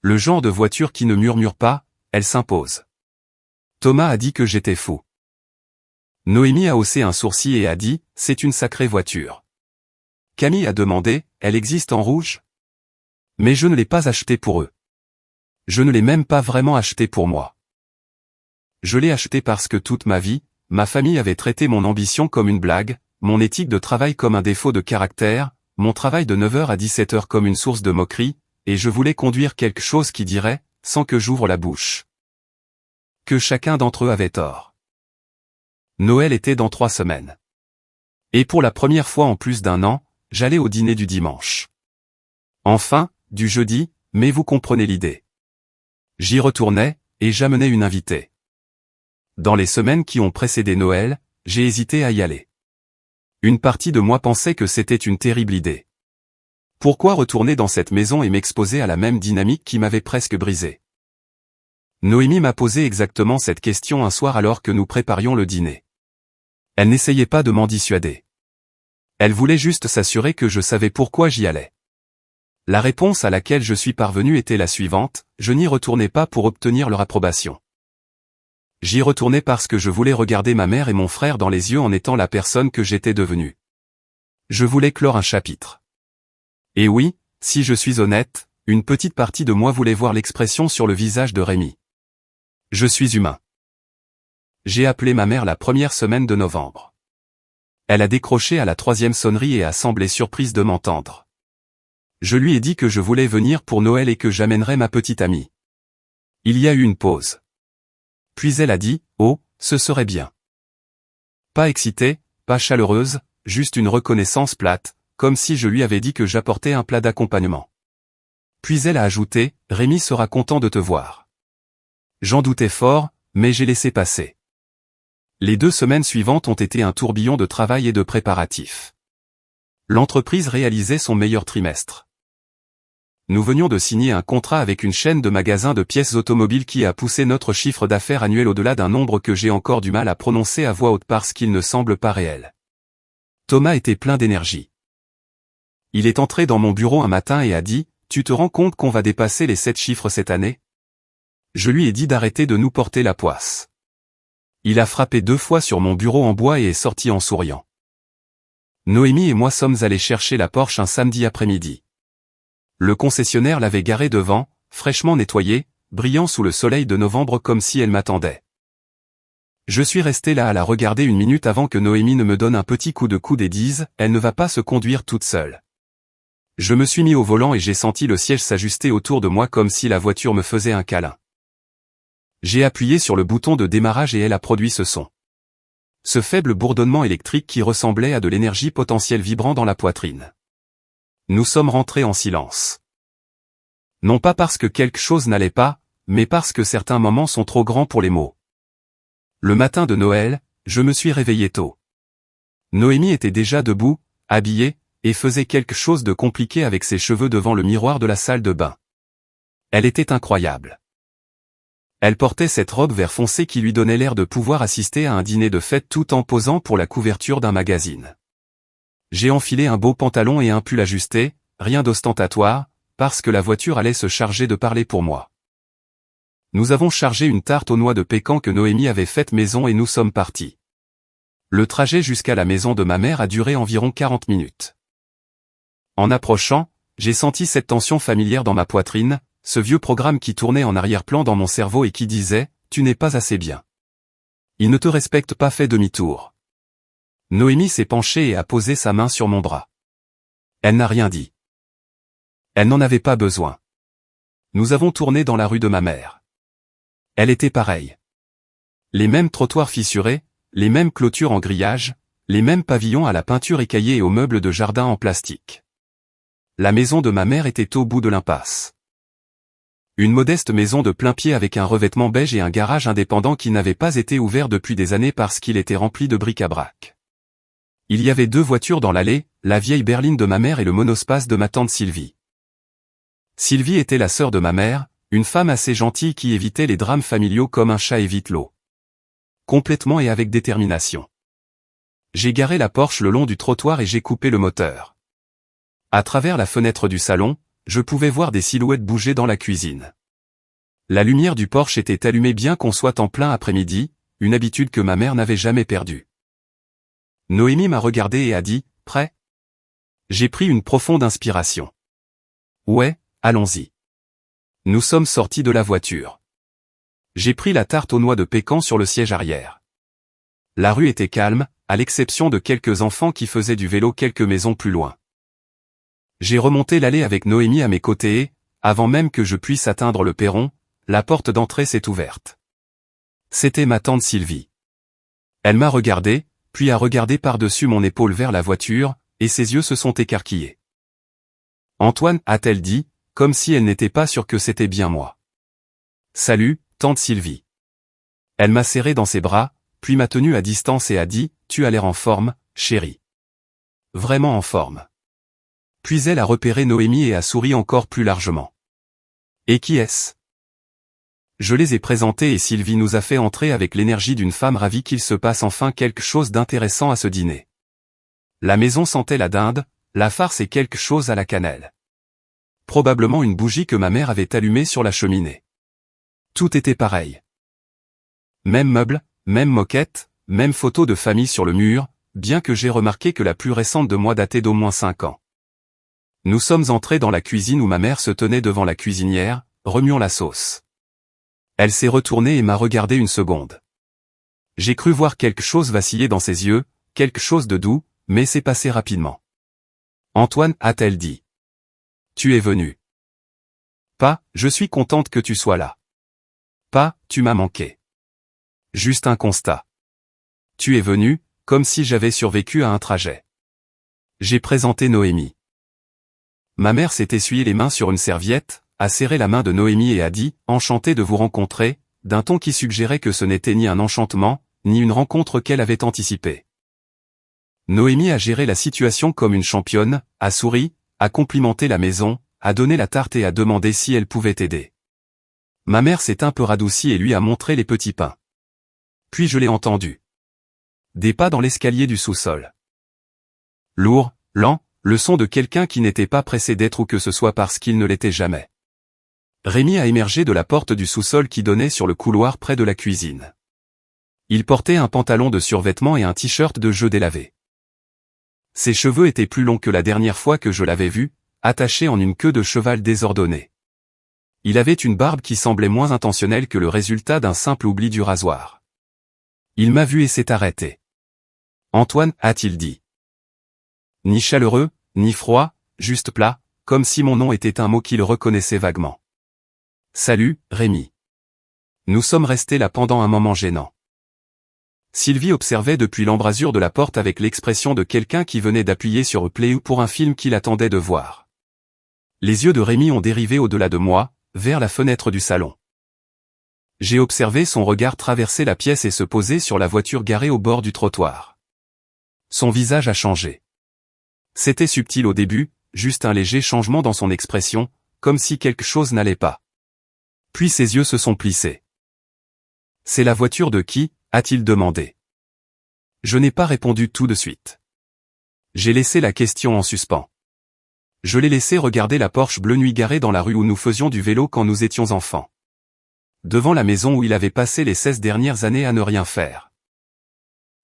Le genre de voiture qui ne murmure pas, elle s'impose. Thomas a dit que j'étais fou. Noémie a haussé un sourcil et a dit, « C'est une sacrée voiture. » Camille a demandé, « Elle existe en rouge ?» Mais je ne l'ai pas achetée pour eux. Je ne l'ai même pas vraiment achetée pour moi. Je l'ai achetée parce que toute ma vie, ma famille avait traité mon ambition comme une blague, mon éthique de travail comme un défaut de caractère, mon travail de 9 h à 17 h comme une source de moquerie, et je voulais conduire quelque chose qui dirait, sans que j'ouvre la bouche, que chacun d'entre eux avait tort. Noël était dans 3 semaines. Et pour la première fois en plus d'1 an, j'allais au dîner du dimanche. Enfin, du jeudi, mais vous comprenez l'idée. J'y retournais, et j'amenais une invitée. Dans les semaines qui ont précédé Noël, j'ai hésité à y aller. Une partie de moi pensait que c'était une terrible idée. Pourquoi retourner dans cette maison et m'exposer à la même dynamique qui m'avait presque brisé? Noémie m'a posé exactement cette question un soir alors que nous préparions le dîner. Elle n'essayait pas de m'en dissuader. Elle voulait juste s'assurer que je savais pourquoi j'y allais. La réponse à laquelle je suis parvenu était la suivante, je n'y retournais pas pour obtenir leur approbation. J'y retournais parce que je voulais regarder ma mère et mon frère dans les yeux en étant la personne que j'étais devenue. Je voulais clore un chapitre. Et oui, si je suis honnête, une petite partie de moi voulait voir l'expression sur le visage de Rémi. Je suis humain. J'ai appelé ma mère la première semaine de novembre. Elle a décroché à la 3e sonnerie et a semblé surprise de m'entendre. Je lui ai dit que je voulais venir pour Noël et que j'amènerais ma petite amie. Il y a eu une pause. Puis elle a dit, « Oh, ce serait bien. » Pas excitée, pas chaleureuse, juste une reconnaissance plate, comme si je lui avais dit que j'apportais un plat d'accompagnement. Puis elle a ajouté, « Rémi sera content de te voir. » J'en doutais fort, mais j'ai laissé passer. Les 2 semaines suivantes ont été un tourbillon de travail et de préparatifs. L'entreprise réalisait son meilleur trimestre. Nous venions de signer un contrat avec une chaîne de magasins de pièces automobiles qui a poussé notre chiffre d'affaires annuel au-delà d'un nombre que j'ai encore du mal à prononcer à voix haute parce qu'il ne semble pas réel. Thomas était plein d'énergie. Il est entré dans mon bureau un matin et a dit, « Tu te rends compte qu'on va dépasser les 7 chiffres cette année ?» Je lui ai dit d'arrêter de nous porter la poisse. Il a frappé 2 fois sur mon bureau en bois et est sorti en souriant. Noémie et moi sommes allés chercher la Porsche un samedi après-midi. Le concessionnaire l'avait garée devant, fraîchement nettoyée, brillant sous le soleil de novembre comme si elle m'attendait. Je suis resté là à la regarder une minute avant que Noémie ne me donne un petit coup de coude et dise « Elle ne va pas se conduire toute seule ». Je me suis mis au volant et j'ai senti le siège s'ajuster autour de moi comme si la voiture me faisait un câlin. J'ai appuyé sur le bouton de démarrage et elle a produit ce son. Ce faible bourdonnement électrique qui ressemblait à de l'énergie potentielle vibrant dans la poitrine. Nous sommes rentrés en silence. Non pas parce que quelque chose n'allait pas, mais parce que certains moments sont trop grands pour les mots. Le matin de Noël, je me suis réveillé tôt. Noémie était déjà debout, habillée, et faisait quelque chose de compliqué avec ses cheveux devant le miroir de la salle de bain. Elle était incroyable. Elle portait cette robe vert foncé qui lui donnait l'air de pouvoir assister à un dîner de fête tout en posant pour la couverture d'un magazine. J'ai enfilé un beau pantalon et un pull ajusté, rien d'ostentatoire, parce que la voiture allait se charger de parler pour moi. Nous avons chargé une tarte aux noix de pécan que Noémie avait faite maison et nous sommes partis. Le trajet jusqu'à la maison de ma mère a duré environ 40 minutes. En approchant, j'ai senti cette tension familière dans ma poitrine, ce vieux programme qui tournait en arrière-plan dans mon cerveau et qui disait « Tu n'es pas assez bien. Il ne te respecte pas, fais demi-tour. » Noémie s'est penchée et a posé sa main sur mon bras. Elle n'a rien dit. Elle n'en avait pas besoin. Nous avons tourné dans la rue de ma mère. Elle était pareille. Les mêmes trottoirs fissurés, les mêmes clôtures en grillage, les mêmes pavillons à la peinture écaillée et aux meubles de jardin en plastique. La maison de ma mère était au bout de l'impasse. Une modeste maison de plain-pied avec un revêtement beige et un garage indépendant qui n'avait pas été ouvert depuis des années parce qu'il était rempli de bric-à-brac. Il y avait 2 voitures dans l'allée, la vieille berline de ma mère et le monospace de ma tante Sylvie. Sylvie était la sœur de ma mère, une femme assez gentille qui évitait les drames familiaux comme un chat évite l'eau. Complètement et avec détermination. J'ai garé la Porsche le long du trottoir et j'ai coupé le moteur. À travers la fenêtre du salon, je pouvais voir des silhouettes bouger dans la cuisine. La lumière du Porsche était allumée bien qu'on soit en plein après-midi, une habitude que ma mère n'avait jamais perdue. Noémie m'a regardé et a dit « Prêt ?» J'ai pris une profonde inspiration. Ouais, allons-y. Nous sommes sortis de la voiture. J'ai pris la tarte aux noix de pécan sur le siège arrière. La rue était calme, à l'exception de quelques enfants qui faisaient du vélo quelques maisons plus loin. J'ai remonté l'allée avec Noémie à mes côtés et, avant même que je puisse atteindre le perron, la porte d'entrée s'est ouverte. C'était ma tante Sylvie. Elle m'a regardé, puis a regardé par-dessus mon épaule vers la voiture, et ses yeux se sont écarquillés. « Antoine » a-t-elle dit, comme si elle n'était pas sûre que c'était bien moi. « Salut, tante Sylvie. » Elle m'a serré dans ses bras, puis m'a tenu à distance et a dit « Tu as l'air en forme, chérie. » Vraiment en forme. Puis elle a repéré Noémie et a souri encore plus largement. « Et qui est-ce » Je les ai présentés et Sylvie nous a fait entrer avec l'énergie d'une femme ravie qu'il se passe enfin quelque chose d'intéressant à ce dîner. La maison sentait la dinde, la farce et quelque chose à la cannelle. Probablement une bougie que ma mère avait allumée sur la cheminée. Tout était pareil. Même meuble, même moquette, même photo de famille sur le mur, bien que j'ai remarqué que la plus récente de moi datait d'au moins 5 ans. Nous sommes entrés dans la cuisine où ma mère se tenait devant la cuisinière, remuant la sauce. Elle s'est retournée et m'a regardé une seconde. J'ai cru voir quelque chose vaciller dans ses yeux, quelque chose de doux, mais c'est passé rapidement. « Antoine » a-t-elle dit. « Tu es venu. » Pas « Je suis contente que tu sois là. » Pas « Tu m'as manqué. » Juste un constat. « Tu es venu, comme si j'avais survécu à un trajet. » J'ai présenté Noémie. Ma mère s'est essuyé les mains sur une serviette, a serré la main de Noémie et a dit « Enchanté de vous rencontrer », d'un ton qui suggérait que ce n'était ni un enchantement, ni une rencontre qu'elle avait anticipée. Noémie a géré la situation comme une championne, a souri, a complimenté la maison, a donné la tarte et a demandé si elle pouvait aider. Ma mère s'est un peu radoucie et lui a montré les petits pains. Puis je l'ai entendu. Des pas dans l'escalier du sous-sol. Lourd, lent, Le son de quelqu'un qui n'était pas pressé d'être ou que ce soit parce qu'il ne l'était jamais. Rémi a émergé de la porte du sous-sol qui donnait sur le couloir près de la cuisine. Il portait un pantalon de survêtement et un t-shirt de jeu délavé. Ses cheveux étaient plus longs que la dernière fois que je l'avais vu, attachés en une queue de cheval désordonnée. Il avait une barbe qui semblait moins intentionnelle que le résultat d'un simple oubli du rasoir. Il m'a vu et s'est arrêté. « Antoine » a-t-il dit. Ni chaleureux, ni froid, juste plat, comme si mon nom était un mot qu'il reconnaissait vaguement. « Salut, Rémi. » Nous sommes restés là pendant un moment gênant. Sylvie observait depuis l'embrasure de la porte avec l'expression de quelqu'un qui venait d'appuyer sur play pour un film qu'il attendait de voir. Les yeux de Rémi ont dérivé au-delà de moi, vers la fenêtre du salon. J'ai observé son regard traverser la pièce et se poser sur la voiture garée au bord du trottoir. Son visage a changé. C'était subtil au début, juste un léger changement dans son expression, comme si quelque chose n'allait pas. Puis ses yeux se sont plissés. « C'est la voiture de qui ?» a-t-il demandé. Je n'ai pas répondu tout de suite. J'ai laissé la question en suspens. Je l'ai laissé regarder la Porsche bleu nuit garée dans la rue où nous faisions du vélo quand nous étions enfants. Devant la maison où il avait passé les 16 dernières années à ne rien faire.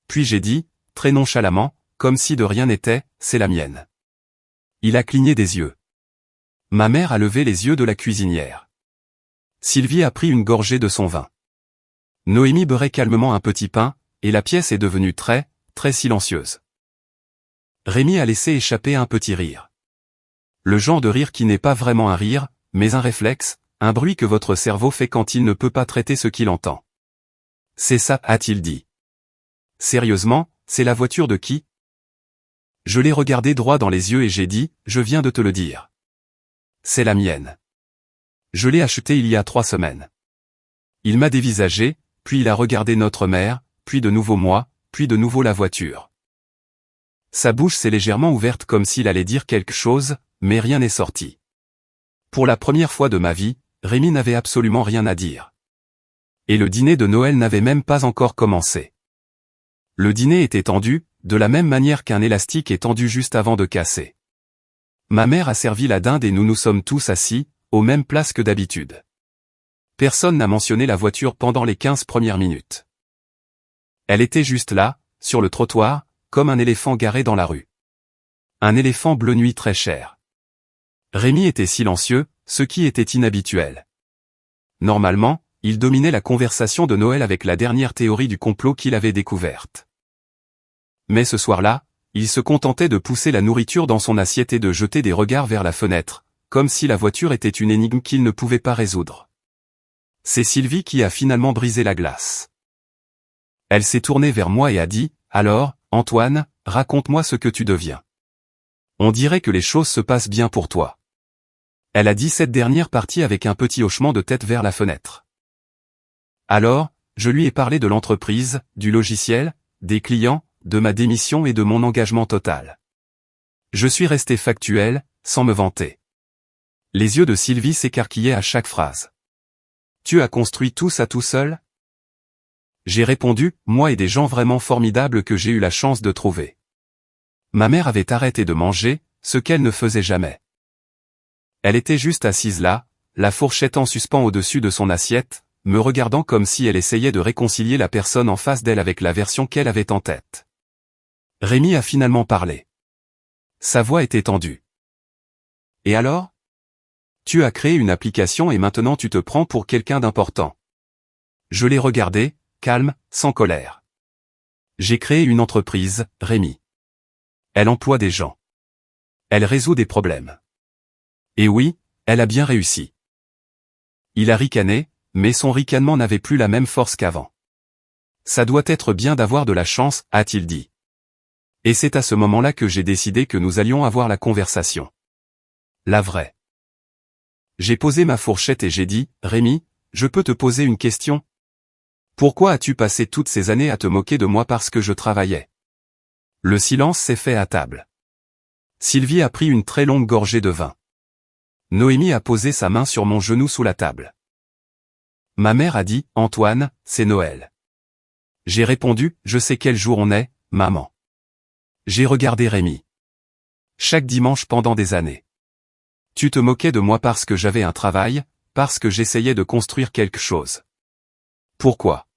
Puis j'ai dit, très nonchalamment, comme si de rien n'était, c'est la mienne. Il a cligné des yeux. Ma mère a levé les yeux de la cuisinière. Sylvie a pris une gorgée de son vin. Noémie beurrait calmement un petit pain, et la pièce est devenue très, très silencieuse. Rémi a laissé échapper un petit rire. Le genre de rire qui n'est pas vraiment un rire, mais un réflexe, un bruit que votre cerveau fait quand il ne peut pas traiter ce qu'il entend. C'est ça, a-t-il dit. Sérieusement, c'est la voiture de qui? Je l'ai regardé droit dans les yeux et j'ai dit, je viens de te le dire. C'est la mienne. Je l'ai achetée il y a 3 semaines. Il m'a dévisagé, puis il a regardé notre mère, puis de nouveau moi, puis de nouveau la voiture. Sa bouche s'est légèrement ouverte comme s'il allait dire quelque chose, mais rien n'est sorti. Pour la première fois de ma vie, Rémi n'avait absolument rien à dire. Et le dîner de Noël n'avait même pas encore commencé. Le dîner était tendu, de la même manière qu'un élastique est tendu juste avant de casser. Ma mère a servi la dinde et nous nous sommes tous assis, aux mêmes places que d'habitude. Personne n'a mentionné la voiture pendant les 15 premières minutes. Elle était juste là, sur le trottoir, comme un éléphant garé dans la rue. Un éléphant bleu nuit très cher. Rémi était silencieux, ce qui était inhabituel. Normalement, il dominait la conversation de Noël avec la dernière théorie du complot qu'il avait découverte. Mais ce soir-là, il se contentait de pousser la nourriture dans son assiette et de jeter des regards vers la fenêtre, comme si la voiture était une énigme qu'il ne pouvait pas résoudre. C'est Sylvie qui a finalement brisé la glace. Elle s'est tournée vers moi et a dit, « Alors, Antoine, raconte-moi ce que tu deviens. On dirait que les choses se passent bien pour toi. » Elle a dit cette dernière partie avec un petit hochement de tête vers la fenêtre. Alors, je lui ai parlé de l'entreprise, du logiciel, des clients, de ma démission et de mon engagement total. Je suis resté factuel, sans me vanter. Les yeux de Sylvie s'écarquillaient à chaque phrase. « Tu as construit tout ça tout seul ?» J'ai répondu, moi et des gens vraiment formidables que j'ai eu la chance de trouver. Ma mère avait arrêté de manger, ce qu'elle ne faisait jamais. Elle était juste assise là, la fourchette en suspens au-dessus de son assiette, me regardant comme si elle essayait de réconcilier la personne en face d'elle avec la version qu'elle avait en tête. Rémi a finalement parlé. Sa voix était tendue. « Et alors ? Tu as créé une application et maintenant tu te prends pour quelqu'un d'important. » Je l'ai regardé, calme, sans colère. « J'ai créé une entreprise, Rémi. Elle emploie des gens. Elle résout des problèmes. Et oui, elle a bien réussi. » Il a ricané, mais son ricanement n'avait plus la même force qu'avant. « Ça doit être bien d'avoir de la chance, » a-t-il dit. Et c'est à ce moment-là que j'ai décidé que nous allions avoir la conversation. La vraie. J'ai posé ma fourchette et j'ai dit, « Rémi, je peux te poser une question ? Pourquoi as-tu passé toutes ces années à te moquer de moi parce que je travaillais ?» Le silence s'est fait à table. Sylvie a pris une très longue gorgée de vin. Noémie a posé sa main sur mon genou sous la table. Ma mère a dit, « Antoine, c'est Noël. » J'ai répondu, « Je sais quel jour on est, maman. » J'ai regardé Rémi. Chaque dimanche pendant des années. Tu te moquais de moi parce que j'avais un travail, parce que j'essayais de construire quelque chose. Pourquoi?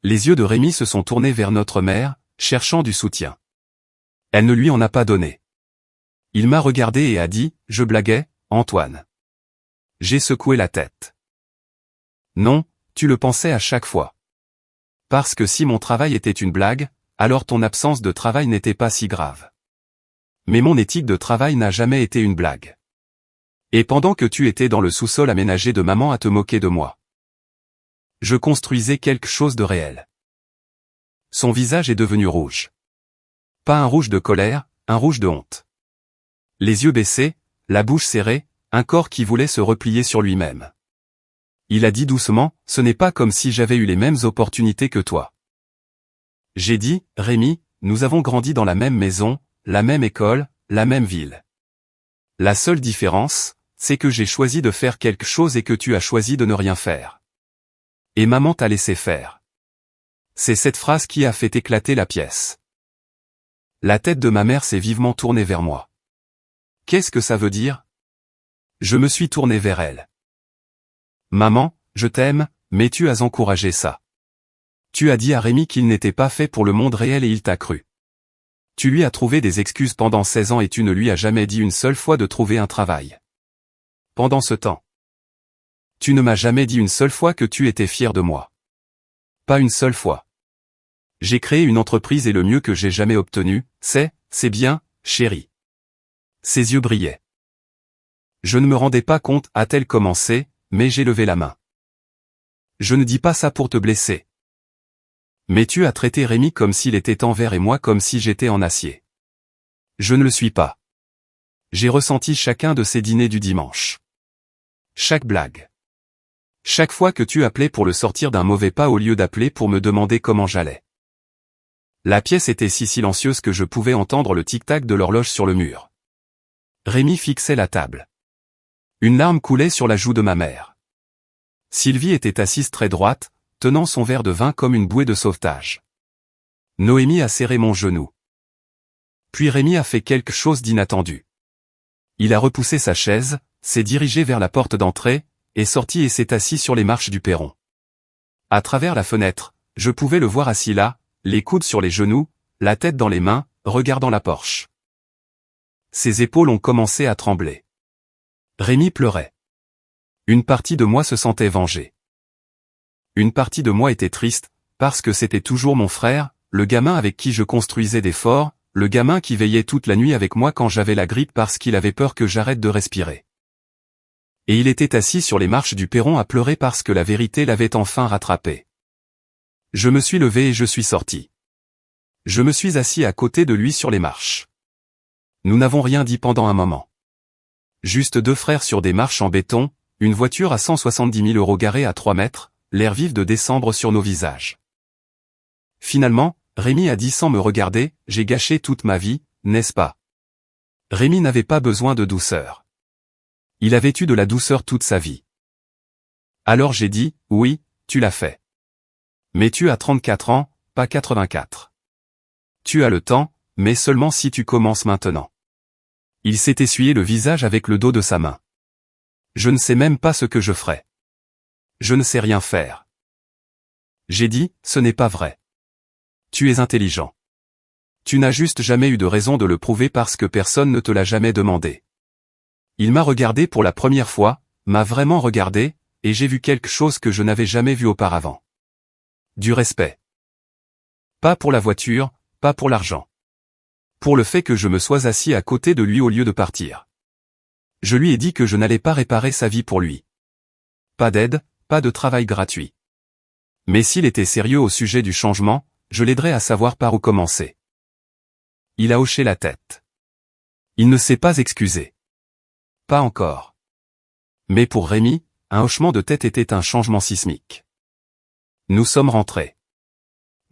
Les yeux de Rémi se sont tournés vers notre mère, cherchant du soutien. Elle ne lui en a pas donné. Il m'a regardé et a dit, je blaguais, Antoine. J'ai secoué la tête. Non, tu le pensais à chaque fois. Parce que si mon travail était une blague, alors ton absence de travail n'était pas si grave. Mais mon éthique de travail n'a jamais été une blague. Et pendant que tu étais dans le sous-sol aménagé de maman à te moquer de moi, je construisais quelque chose de réel. Son visage est devenu rouge. Pas un rouge de colère, un rouge de honte. Les yeux baissés, la bouche serrée, un corps qui voulait se replier sur lui-même. Il a dit doucement, ce n'est pas comme si j'avais eu les mêmes opportunités que toi. J'ai dit, Rémi, nous avons grandi dans la même maison, la même école, la même ville. La seule différence, c'est que j'ai choisi de faire quelque chose et que tu as choisi de ne rien faire. Et maman t'a laissé faire. C'est cette phrase qui a fait éclater la pièce. La tête de ma mère s'est vivement tournée vers moi. Qu'est-ce que ça veut dire? Je me suis tourné vers elle. Maman, je t'aime, mais tu as encouragé ça. Tu as dit à Rémi qu'il n'était pas fait pour le monde réel et il t'a cru. Tu lui as trouvé des excuses pendant 16 ans et tu ne lui as jamais dit une seule fois de trouver un travail. Pendant ce temps, tu ne m'as jamais dit une seule fois que tu étais fier de moi. Pas une seule fois. J'ai créé une entreprise et le mieux que j'ai jamais obtenu, c'est bien, chérie. Ses yeux brillaient. Je ne me rendais pas compte, a-t-elle commencé, mais j'ai levé la main. Je ne dis pas ça pour te blesser. Mais tu as traité Rémi comme s'il était en verre et moi comme si j'étais en acier. Je ne le suis pas. J'ai ressenti chacun de ces dîners du dimanche. Chaque blague. Chaque fois que tu appelais pour le sortir d'un mauvais pas au lieu d'appeler pour me demander comment j'allais. La pièce était si silencieuse que je pouvais entendre le tic-tac de l'horloge sur le mur. Rémi fixait la table. Une larme coulait sur la joue de ma mère. Sylvie était assise très droite, tenant son verre de vin comme une bouée de sauvetage. Noémie a serré mon genou. Puis Rémi a fait quelque chose d'inattendu. Il a repoussé sa chaise, s'est dirigé vers la porte d'entrée, est sorti et s'est assis sur les marches du perron. À travers la fenêtre, je pouvais le voir assis là, les coudes sur les genoux, la tête dans les mains, regardant la porche. Ses épaules ont commencé à trembler. Rémi pleurait. Une partie de moi se sentait vengée. Une partie de moi était triste, parce que c'était toujours mon frère, le gamin avec qui je construisais des forts, le gamin qui veillait toute la nuit avec moi quand j'avais la grippe parce qu'il avait peur que j'arrête de respirer. Et il était assis sur les marches du perron à pleurer parce que la vérité l'avait enfin rattrapé. Je me suis levé et je suis sorti. Je me suis assis à côté de lui sur les marches. Nous n'avons rien dit pendant un moment. Juste deux frères sur des marches en béton, une voiture à 170 000 € garée à 3 mètres, l'air vif de décembre sur nos visages. Finalement, Rémi a dit sans me regarder, j'ai gâché toute ma vie, n'est-ce pas? Rémi n'avait pas besoin de douceur. Il avait eu de la douceur toute sa vie. Alors j'ai dit, oui, tu l'as fait. Mais tu as 34 ans, pas 84. Tu as le temps, mais seulement si tu commences maintenant. Il s'est essuyé le visage avec le dos de sa main. Je ne sais même pas ce que je ferai. Je ne sais rien faire. J'ai dit, ce n'est pas vrai. Tu es intelligent. Tu n'as juste jamais eu de raison de le prouver parce que personne ne te l'a jamais demandé. Il m'a regardé pour la première fois, m'a vraiment regardé, et j'ai vu quelque chose que je n'avais jamais vu auparavant. Du respect. Pas pour la voiture, pas pour l'argent. Pour le fait que je me sois assis à côté de lui au lieu de partir. Je lui ai dit que je n'allais pas réparer sa vie pour lui. Pas d'aide, pas de travail gratuit. Mais s'il était sérieux au sujet du changement, je l'aiderais à savoir par où commencer. Il a hoché la tête. Il ne s'est pas excusé. Pas encore. Mais pour Rémi, un hochement de tête était un changement sismique. Nous sommes rentrés.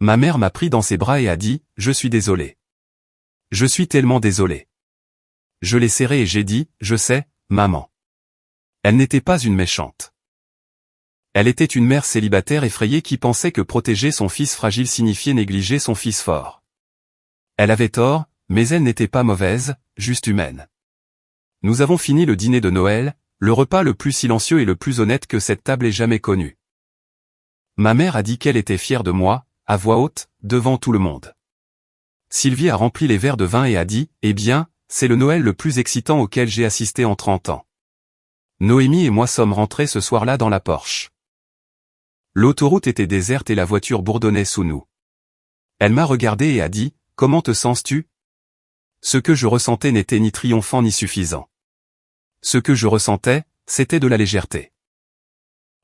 Ma mère m'a pris dans ses bras et a dit, je suis désolé. Je suis tellement désolé. Je l'ai serré et j'ai dit, je sais, maman. Elle n'était pas une méchante. Elle était une mère célibataire effrayée qui pensait que protéger son fils fragile signifiait négliger son fils fort. Elle avait tort, mais elle n'était pas mauvaise, juste humaine. Nous avons fini le dîner de Noël, le repas le plus silencieux et le plus honnête que cette table ait jamais connu. Ma mère a dit qu'elle était fière de moi, à voix haute, devant tout le monde. Sylvie a rempli les verres de vin et a dit, « Eh bien, c'est le Noël le plus excitant auquel j'ai assisté en 30 ans. » Noémie et moi sommes rentrés ce soir-là dans la Porsche. L'autoroute était déserte et la voiture bourdonnait sous nous. Elle m'a regardé et a dit, « Comment te sens-tu » Ce que je ressentais n'était ni triomphant ni suffisant. Ce que je ressentais, c'était de la légèreté.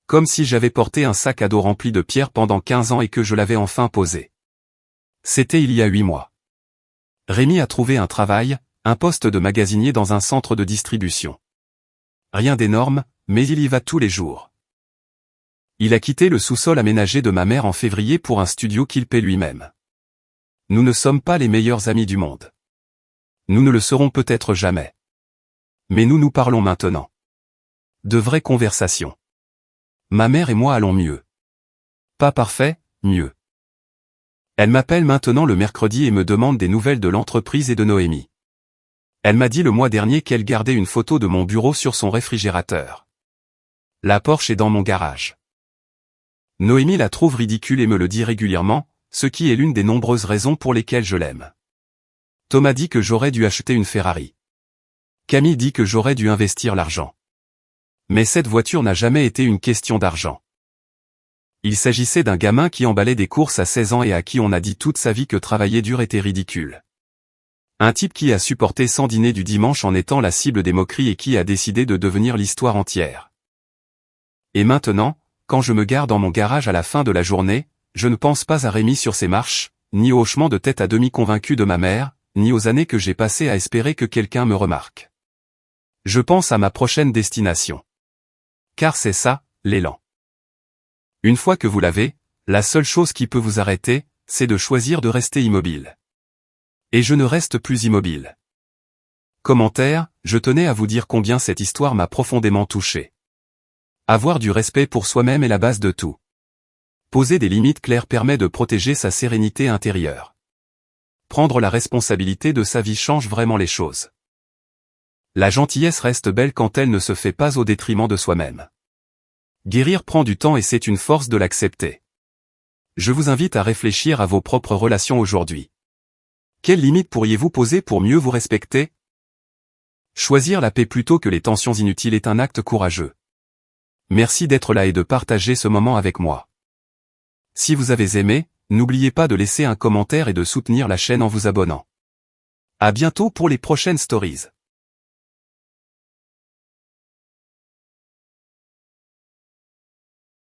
Comme si j'avais porté un sac à dos rempli de pierres pendant 15 ans et que je l'avais enfin posé. C'était il y a 8 mois. Rémi a trouvé un travail, un poste de magasinier dans un centre de distribution. Rien d'énorme, mais il y va tous les jours. Il a quitté le sous-sol aménagé de ma mère en février pour un studio qu'il paie lui-même. Nous ne sommes pas les meilleurs amis du monde. Nous ne le serons peut-être jamais. Mais nous nous parlons maintenant. De vraies conversations. Ma mère et moi allons mieux. Pas parfait, mieux. Elle m'appelle maintenant le mercredi et me demande des nouvelles de l'entreprise et de Noémie. Elle m'a dit le mois dernier qu'elle gardait une photo de mon bureau sur son réfrigérateur. La Porsche est dans mon garage. Noémie la trouve ridicule et me le dit régulièrement, ce qui est l'une des nombreuses raisons pour lesquelles je l'aime. Thomas dit que j'aurais dû acheter une Ferrari. Camille dit que j'aurais dû investir l'argent. Mais cette voiture n'a jamais été une question d'argent. Il s'agissait d'un gamin qui emballait des courses à 16 ans et à qui on a dit toute sa vie que travailler dur était ridicule. Un type qui a supporté 100 dîners du dimanche en étant la cible des moqueries et qui a décidé de devenir l'histoire entière. Et maintenant, quand je me gare dans mon garage à la fin de la journée, je ne pense pas à Rémi sur ses marches, ni au hochement de tête à demi convaincu de ma mère, ni aux années que j'ai passées à espérer que quelqu'un me remarque. Je pense à ma prochaine destination. Car c'est ça, l'élan. Une fois que vous l'avez, la seule chose qui peut vous arrêter, c'est de choisir de rester immobile. Et je ne reste plus immobile. Commentaire, je tenais à vous dire combien cette histoire m'a profondément touché. Avoir du respect pour soi-même est la base de tout. Poser des limites claires permet de protéger sa sérénité intérieure. Prendre la responsabilité de sa vie change vraiment les choses. La gentillesse reste belle quand elle ne se fait pas au détriment de soi-même. Guérir prend du temps et c'est une force de l'accepter. Je vous invite à réfléchir à vos propres relations aujourd'hui. Quelles limites pourriez-vous poser pour mieux vous respecter ? Choisir la paix plutôt que les tensions inutiles est un acte courageux. Merci d'être là et de partager ce moment avec moi. Si vous avez aimé, n'oubliez pas de laisser un commentaire et de soutenir la chaîne en vous abonnant. À bientôt pour les prochaines stories.